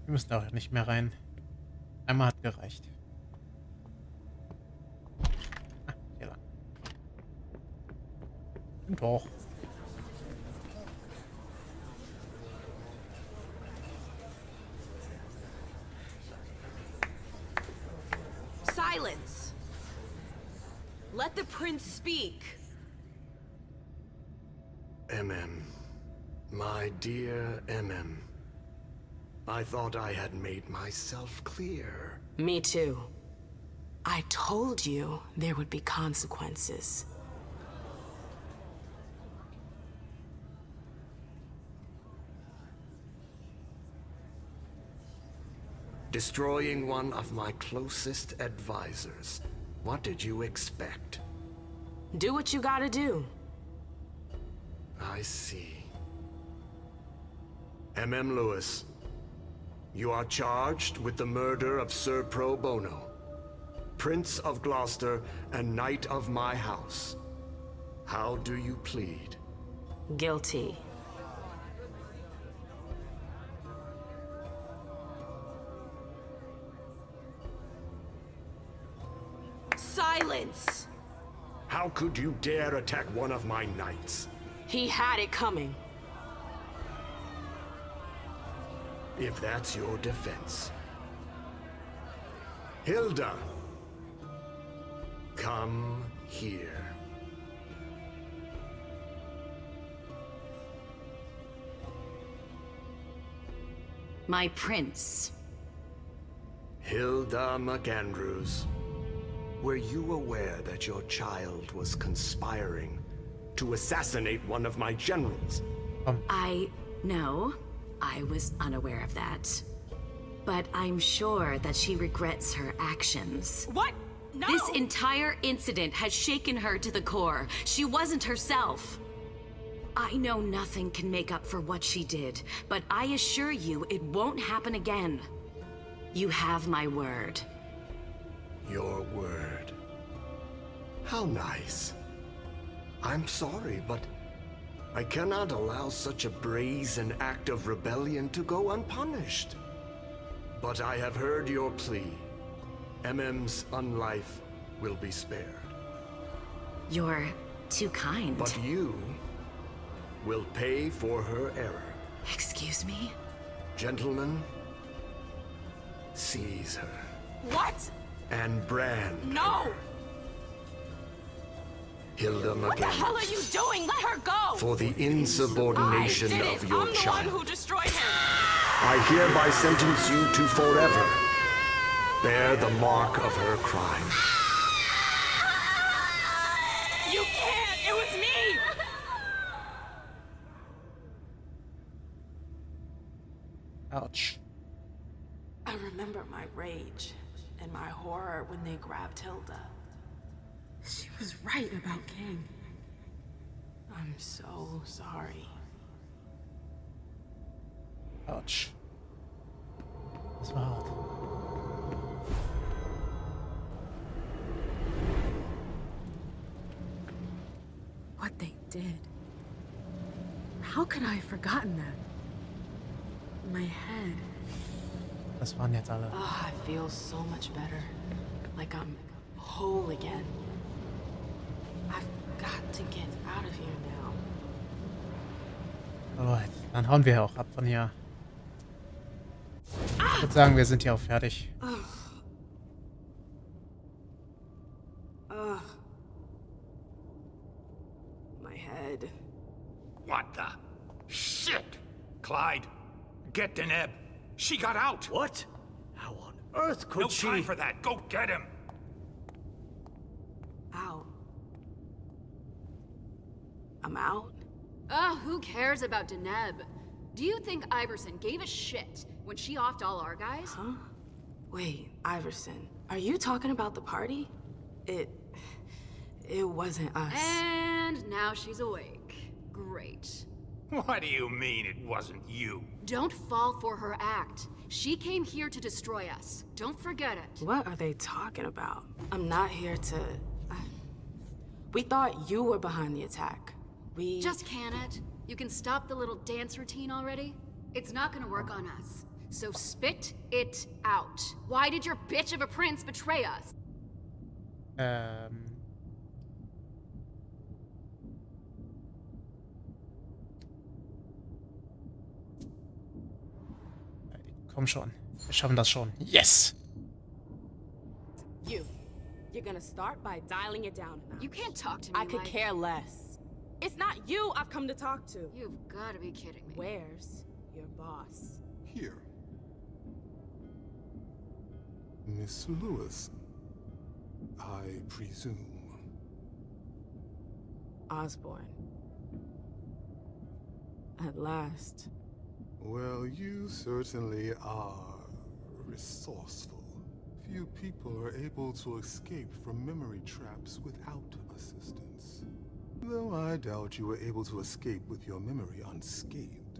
Wir müssen auch nicht mehr rein. Einmal hat gereicht. Ah, hier lang. Und hoch. Silence! Let the prince speak. Emem. My dear Emem. I thought I had made myself clear. Me too. I told you there would be consequences. Destroying one of my closest advisors. What did you expect? Do what you gotta do. I see. Emem Lewis, you are charged with the murder of Sir Pro Bono, Prince of Gloucester and Knight of my house. How do you plead? Guilty. Silence! How could you dare attack one of my knights? He had it coming. If that's your defense. Hilda! Come here. My prince. Hilda McAndrews. Were you aware that your child was conspiring to assassinate one of my generals? No, I was unaware of that. But I'm sure that she regrets her actions. What? No! This entire incident has shaken her to the core. She wasn't herself. I know nothing can make up for what she did, but I assure you it won't happen again. You have my word. Your word. How nice. I'm sorry, but I cannot allow such a brazen act of rebellion to go unpunished. But I have heard your plea. Emem's unlife will be spared. You're too kind. But you will pay for her error. Excuse me? Gentlemen, seize her. What? And brand No! her. Hilda McAndrews. What the hell are you doing? Let her go! For the insubordination I did of it. your I'm the child. one who destroyed him. I hereby sentence you to forever bear the mark of her crime. You can't! It was me! Ouch. I remember my rage and my horror when they grabbed Hilda. She was right about King. I'm so sorry. Ouch. Das war hart. What they did. How could I have forgotten that? My head. Das waren jetzt alle. Oh, I feel so much better. Like I'm whole again. I've got to get out of here now. Alright, dann hauen wir auch ab von hier. Ich würde sagen, wir sind hier auch fertig. My head. What the shit? Clyde, get Deneb. She got out. What? How on earth could No she? time for that. Go get him. Out. I'm out? Ugh, who cares about Deneb? Do you think Iverson gave a shit when she offed all our guys? Huh? Wait, Iverson, are you talking about the party? It wasn't us. And now she's awake. Great. What do you mean it wasn't you? Don't fall for her act. She came here to destroy us. Don't forget it. What are they talking about? I'm not here to... We thought you were behind the attack. We... Just can it? You can stop the little dance routine already? It's not gonna work on us. So spit it out. Why did your bitch of a prince betray us? Komm schon. Wir schaffen das schon. Yes! You're gonna start by dialing it down a notch. You can't talk to me I could like... care less. It's not you I've come to talk to. You've gotta be kidding me. Where's your boss? Here. Miss Lewis, I presume. Osborne. At last. Well, you certainly are resourceful. Few people are able to escape from memory traps without assistance. Though I doubt you were able to escape with your memory unscathed.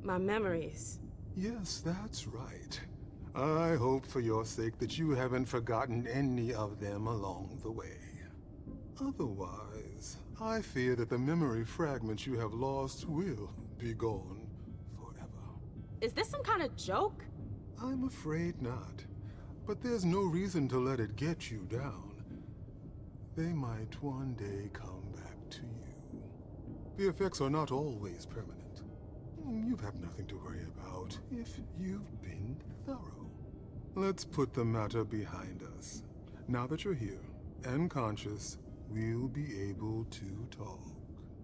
My memories. Yes, that's right. I hope for your sake that you haven't forgotten any of them along the way. Otherwise, I fear that the memory fragments you have lost will be gone forever. Is this some kind of joke? I'm afraid not. But there's no reason to let it get you down. They might one day come back to you. The effects are not always permanent. You have nothing to worry about if you've been thorough. Let's put the matter behind us. Now that you're here and conscious, we'll be able to talk.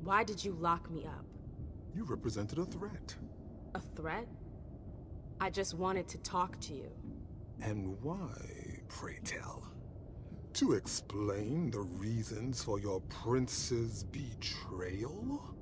Why did you lock me up? You represented a threat. A threat? I just wanted to talk to you. And why, pray tell? To explain the reasons for your prince's betrayal?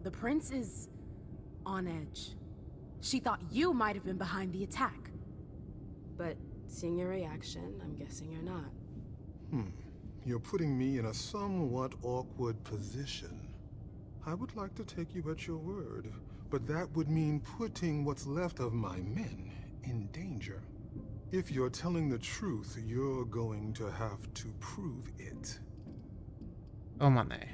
The prince is on edge. She thought you might have been behind the attack. But seeing your reaction, I'm guessing you're not. You're putting me in a somewhat awkward position. I would like to take you at your word, but that would mean putting what's left of my men in danger. If you're telling the truth, you're going to have to prove it. Oh Mann, ey.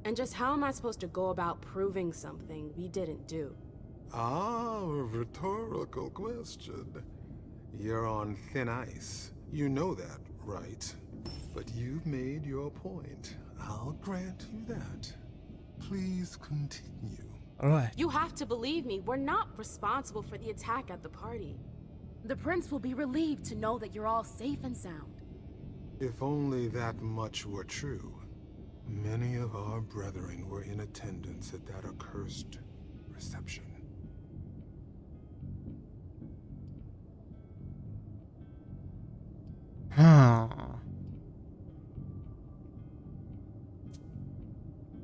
And just how am I supposed to go about proving something we didn't do? Ah, a rhetorical question. You're on thin ice. You know that, right? But you've made your point. I'll grant you that. Please continue. Alright. You have to believe me, we're not responsible for the attack at the party. The prince will be relieved to know that you're all safe and sound. If only that much were true. Many of our brethren were in attendance at that accursed reception.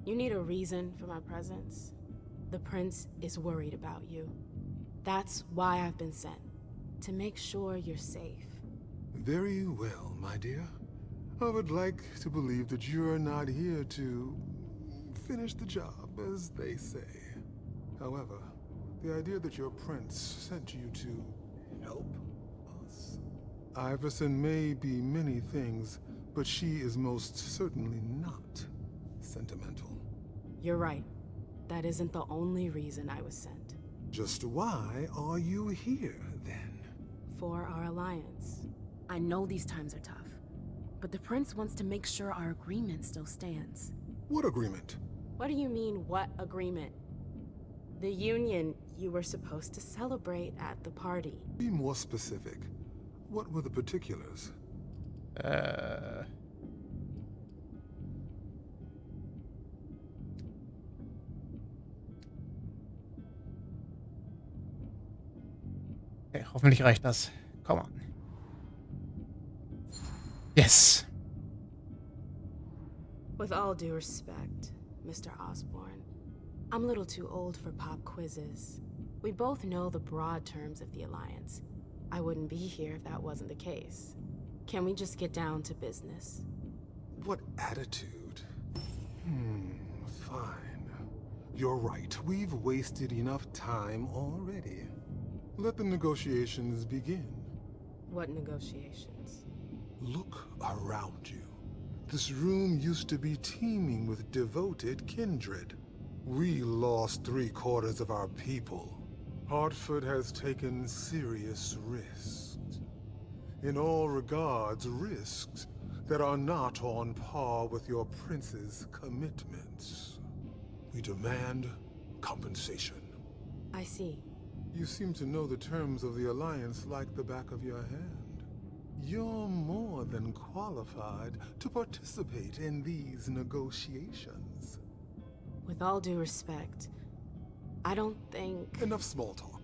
You need a reason for my presence. The prince is worried about you. That's why I've been sent. To make sure you're safe. Very well, my dear. I would like to believe that you're not here to finish the job, as they say. However, the idea that your prince sent you to help us. Iverson may be many things, but she is most certainly not sentimental. You're right. That isn't the only reason I was sent. Just why are you here, then? For our alliance. I know these times are tough. But the prince wants to make sure our agreement still stands. What agreement? What do you mean, what agreement? The union you were supposed to celebrate at the party. Be more specific. What were the particulars? Okay, hoffentlich reicht das. Come on. Yes. With all due respect, Mr. Osborne, I'm a little too old for pop quizzes. We both know the broad terms of the Alliance. I wouldn't be here if that wasn't the case. Can we just get down to business? What attitude? Fine. You're right. We've wasted enough time already. Let the negotiations begin. What negotiations? Look around you. This room used to be teeming with devoted kindred. We lost 3/4 of our people. Hartford has taken serious risks. In all regards, risks that are not on par with your prince's commitments. We demand compensation. I see. You seem to know the terms of the alliance like the back of your hand. You're more than qualified to participate in these negotiations. With all due respect, I don't think... Enough small talk.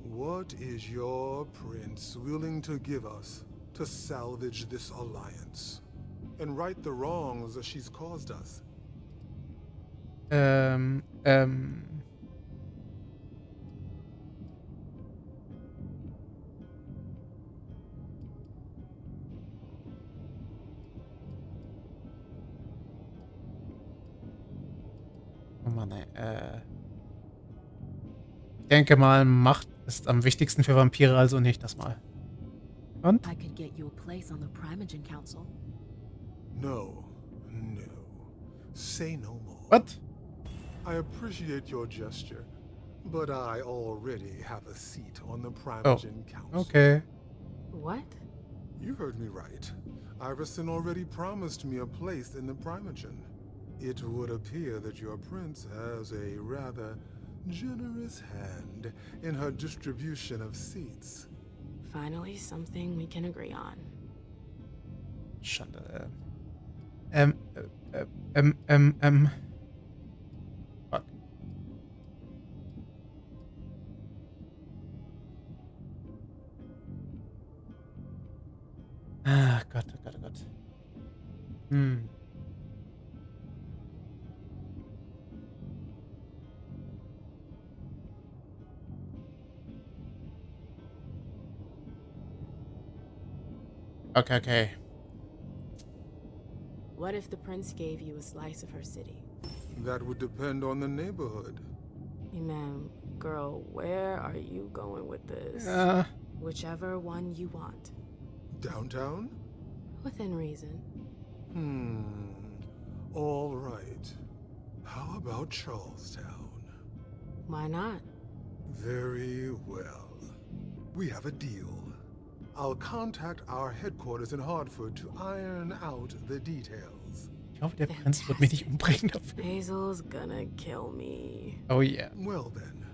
What is your prince willing to give us to salvage this alliance and right the wrongs that she's caused us? Oh Mann, ey. Ich denke mal, Macht ist am wichtigsten für Vampire, also nicht das mal. Und? I could get you a place on the Primogen Council. No. Say no more. What? I appreciate your gesture, but I already have a seat on the Primogen Council. Okay. What? You heard me right. Iverson already promised me a place in the Primogen. It would appear that your prince has a rather generous hand in her distribution of seats. Finally, something we can agree on. Schande. Fuck. Ah, Gott, oh Gott, oh Gott. Okay. What if the prince gave you a slice of her city? That would depend on the neighborhood. Emem, girl, where are you going with this? Whichever one you want. Downtown? Within reason. All right. How about Charlestown? Why not? Very well. We have a deal. I'll contact our headquarters in Hartford to iron out the details. Ich hoffe, der Prinz wird mich nicht umbringen dafür. Hazel's gonna kill me. Oh yeah. Well then,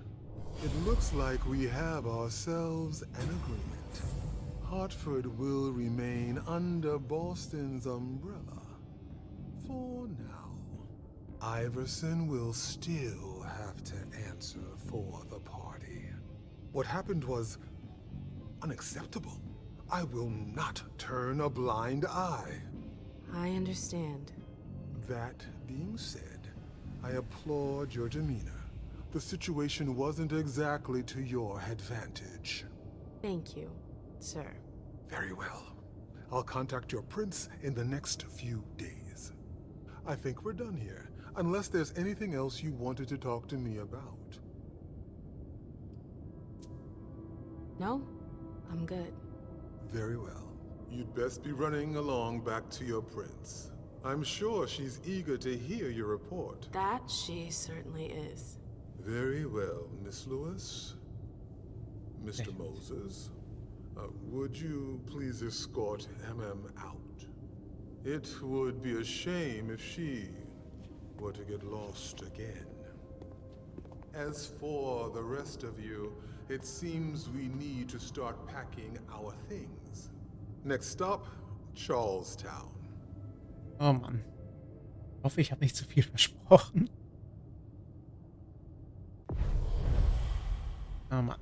it looks like we have ourselves an agreement. Hartford will remain under Boston's umbrella. For now. Iverson will still have to answer for the party. What happened was unacceptable. I will not turn a blind eye. I understand. That being said, I applaud your demeanor. The situation wasn't exactly to your advantage. Thank you, sir. Very well. I'll contact your prince in the next few days. I think we're done here, unless there's anything else you wanted to talk to me about. No, I'm good. Very well. You'd best be running along back to your prince. I'm sure she's eager to hear your report. That she certainly is. Very well, Miss Lewis. Mr. Moses, would you please escort Emem out? It would be a shame if she were to get lost again. As for the rest of you, it seems we need to start packing our things. Next stop, Charlestown. Oh Mann. Ich hoffe, ich habe nicht zu viel versprochen. Oh Mann.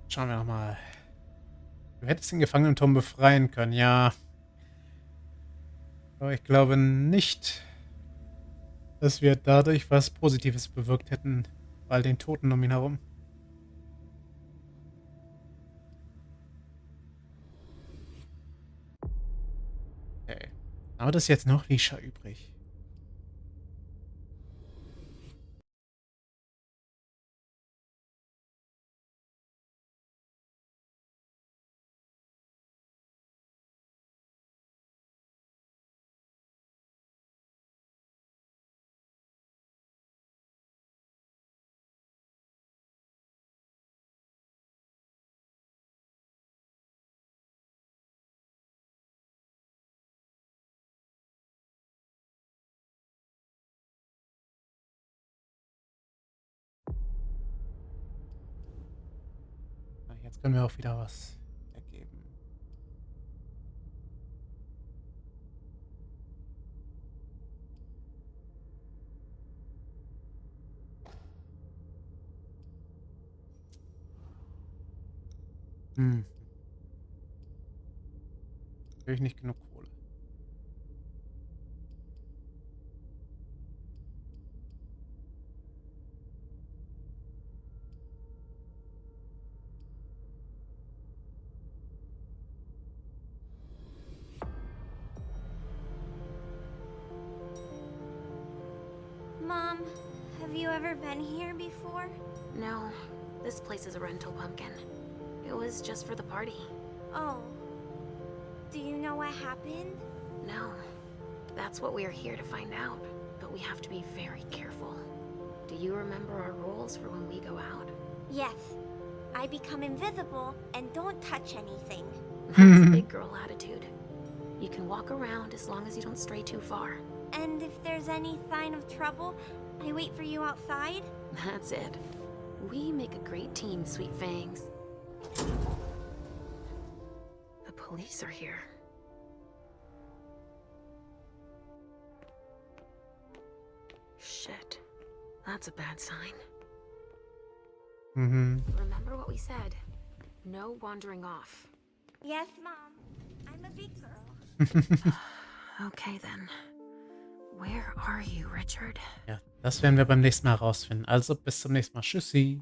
Schauen wir nochmal. Du hättest den Gefangenenturm befreien können, ja. Aber ich glaube nicht, dass wir dadurch was Positives bewirkt hätten, bei all den Toten um ihn herum. Aber das ist jetzt noch Lisha übrig. Jetzt können wir auch wieder was ergeben. Hm. Natürlich nicht genug Kohle. Mom, have you ever been here before? No, this place is a rental pumpkin. It was just for the party. Oh. Do you know what happened? No, that's what we're here to find out. But we have to be very careful. Do you remember our rules for when we go out? Yes. I become invisible and don't touch anything. That's big girl attitude. You can walk around as long as you don't stray too far. And if there's any sign of trouble, I wait for you outside? That's it. We make a great team, Sweet Fangs. The police are here. Shit. That's a bad sign. Remember what we said. No wandering off. Yes, Mom. I'm a big girl. Okay then. Where are you, Richard? Ja, das werden wir beim nächsten Mal herausfinden. Also bis zum nächsten Mal. Tschüssi.